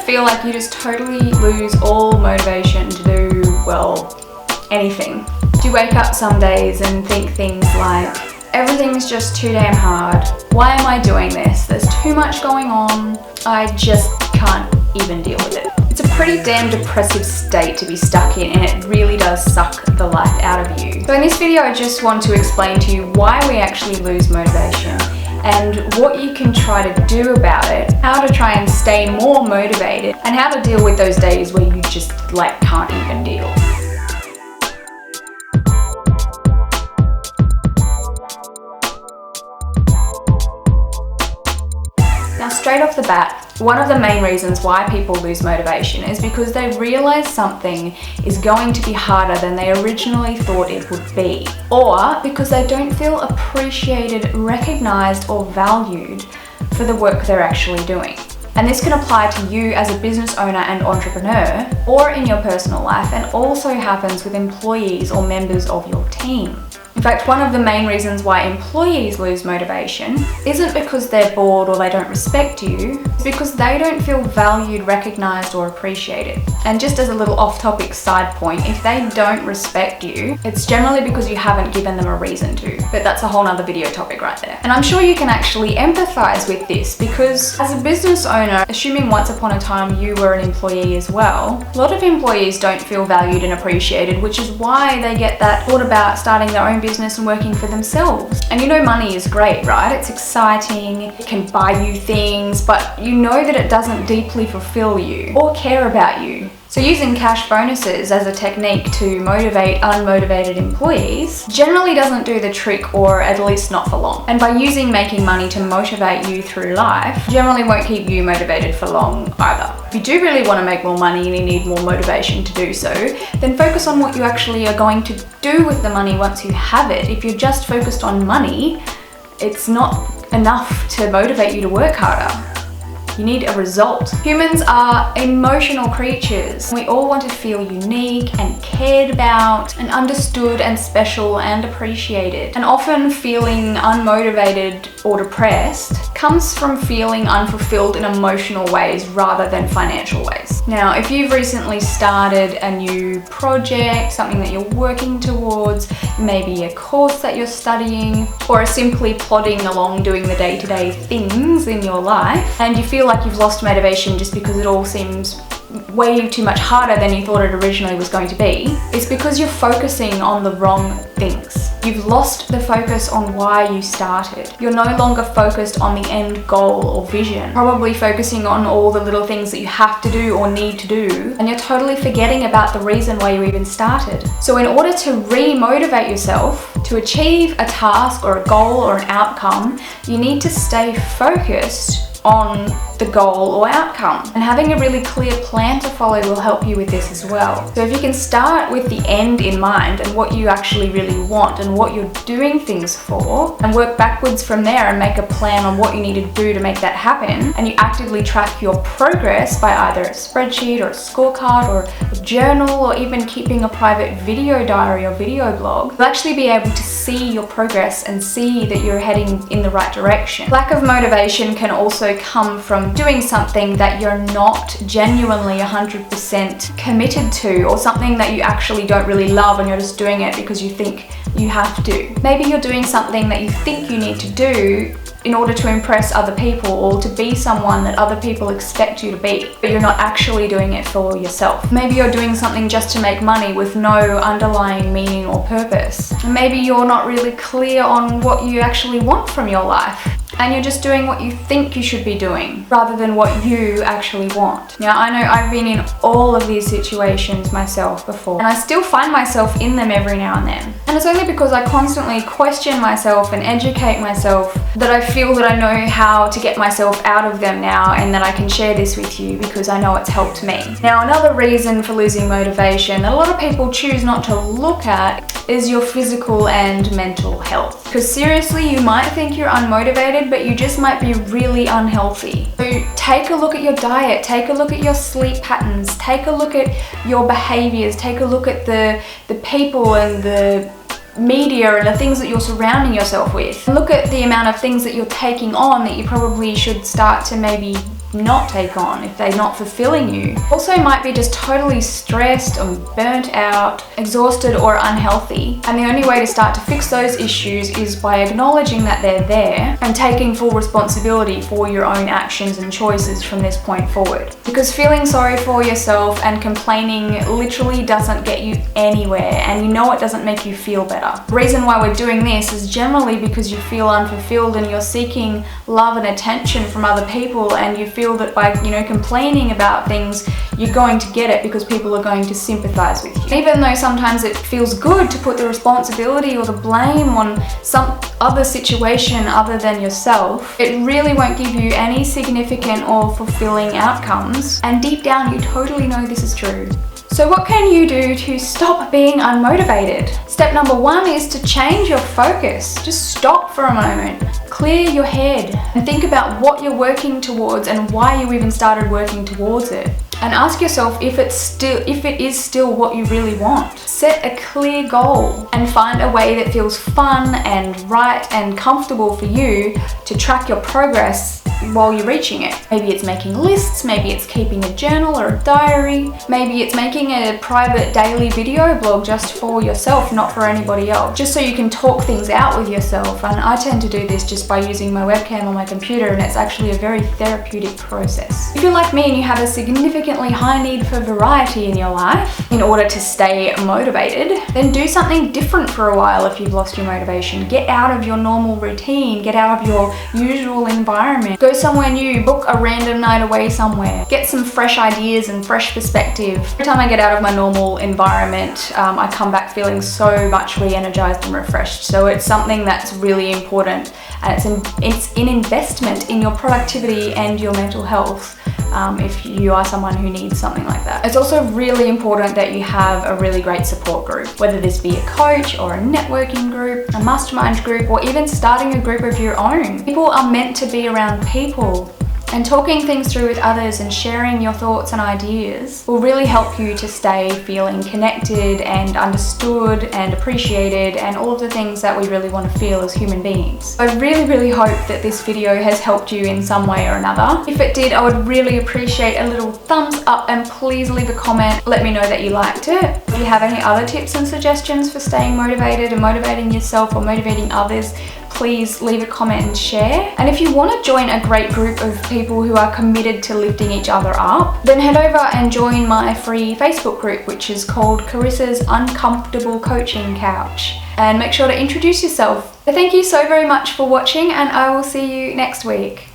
feel like you just totally lose all motivation to do, well, anything? Do you wake up some days and think things like, everything's just too damn hard, why am I doing this, there's too much going on, I just can't even deal with it? It's a pretty damn depressive state to be stuck in, and it really does suck the life out of you. So in this video I just want to explain to you why we actually lose motivation and what you can try to do about it, how to try and stay more motivated, and how to deal with those days where you just can't even deal. Now, straight off the bat, one of the main reasons why people lose motivation is because they realize something is going to be harder than they originally thought it would be, or because they don't feel appreciated, recognized, or valued for the work they're actually doing. And this can apply to you as a business owner and entrepreneur, or in your personal life, and also happens with employees or members of your team. In fact, one of the main reasons why employees lose motivation isn't because they're bored or they don't respect you, it's because they don't feel valued, recognized, or appreciated. And just as a little off-topic side point, if they don't respect you, it's generally because you haven't given them a reason to. But that's a whole nother video topic right there. And I'm sure you can actually empathize with this, because as a business owner, assuming once upon a time you were an employee as well, a lot of employees don't feel valued and appreciated, which is why they get that thought about starting their own business and working for themselves. And you know, money is great, right? It's exciting, it can buy you things, but you know that it doesn't deeply fulfill you or care about you. So using cash bonuses as a technique to motivate unmotivated employees generally doesn't do the trick, or at least not for long. And by using making money to motivate you through life generally won't keep you motivated for long either. If you do really want to make more money and you need more motivation to do so, then focus on what you actually are going to do with the money once you have it. If you're just focused on money, it's not enough to motivate you to work harder. You need a result. Humans are emotional creatures. We all want to feel unique and cared about and understood and special and appreciated. And often feeling unmotivated or depressed comes from feeling unfulfilled in emotional ways rather than financial ways. Now, if you've recently started a new project, something that you're working towards, maybe a course that you're studying, or are simply plodding along doing the day-to-day things in your life, and you feel like you've lost motivation just because it all seems way too much harder than you thought it originally was going to be, it's because you're focusing on the wrong things. You've lost the focus on why you started. You're no longer focused on the end goal or vision, probably focusing on all the little things that you have to do or need to do, and you're totally forgetting about the reason why you even started. So in order to re-motivate yourself to achieve a task or a goal or an outcome, you need to stay focused on the goal or outcome. And having a really clear plan to follow will help you with this as well. So if you can start with the end in mind and what you actually really want and what you're doing things for, and work backwards from there and make a plan on what you need to do to make that happen, and you actively track your progress by either a spreadsheet or a scorecard or a journal, or even keeping a private video diary or video blog, you'll actually be able to see your progress and see that you're heading in the right direction. Lack of motivation can also come from doing something that you're not genuinely 100% committed to, or something that you actually don't really love and you're just doing it because you think you have to. Maybe you're doing something that you think you need to do in order to impress other people or to be someone that other people expect you to be, but you're not actually doing it for yourself. Maybe you're doing something just to make money with no underlying meaning or purpose. And maybe you're not really clear on what you actually want from your life, and you're just doing what you think you should be doing rather than what you actually want. Now, I know I've been in all of these situations myself before, and I still find myself in them every now and then. And it's only because I constantly question myself and educate myself that I feel that I know how to get myself out of them now, and that I can share this with you because I know it's helped me. Now, another reason for losing motivation that a lot of people choose not to look at is your physical and mental health. Because seriously, you might think you're unmotivated, but you just might be really unhealthy. So take a look at your diet, take a look at your sleep patterns, take a look at your behaviors, take a look at the people and the media and the things that you're surrounding yourself with. Look at the amount of things that you're taking on that you probably should start to maybe not take on, if they're not fulfilling you. Also might be just totally stressed or burnt out, exhausted or unhealthy. And the only way to start to fix those issues is by acknowledging that they're there and taking full responsibility for your own actions and choices from this point forward. Because feeling sorry for yourself and complaining literally doesn't get you anywhere, and you know it doesn't make you feel better. The reason why we're doing this is generally because you feel unfulfilled and you're seeking love and attention from other people, and you feel that by, complaining about things, you're going to get it because people are going to sympathize with you. Even though sometimes it feels good to put the responsibility or the blame on some other situation other than yourself, it really won't give you any significant or fulfilling outcomes, and deep down you totally know this is true. So what can you do to stop being unmotivated? Step number 1 is to change your focus. Just stop for a moment, clear your head, and think about what you're working towards and why you even started working towards it. And ask yourself if it is still what you really want. Set a clear goal and find a way that feels fun and right and comfortable for you to track your progress while you're reaching it. Maybe it's making lists, maybe it's keeping a journal or a diary, maybe it's making a private daily video blog just for yourself, not for anybody else, just so you can talk things out with yourself. And I tend to do this just by using my webcam on my computer, and it's actually a very therapeutic process. If you're like me and you have a significantly high need for variety in your life in order to stay motivated, then do something different for a while. If you've lost your motivation, get out of your normal routine, get out of your usual environment, go somewhere new, book a random night away somewhere, get some fresh ideas and fresh perspective. Every time I get out of my normal environment, I come back feeling so much re-energized and refreshed. So it's something that's really important, and it's an investment in your productivity and your mental health. If you are someone who needs something like that. It's also really important that you have a really great support group, whether this be a coach or a networking group, a mastermind group, or even starting a group of your own. People are meant to be around people. And talking things through with others and sharing your thoughts and ideas will really help you to stay feeling connected and understood and appreciated, and all of the things that we really want to feel as human beings. I really hope that this video has helped you in some way or another. If it did, I would really appreciate a little thumbs up, and please leave a comment. Let me know that you liked it. If you have any other tips and suggestions for staying motivated and motivating yourself or motivating others, please leave a comment and share. And if you want to join a great group of people who are committed to lifting each other up, then head over and join my free Facebook group, which is called Carissa's Uncomfortable Coaching Couch. And make sure to introduce yourself. So thank you so very much for watching, and I will see you next week.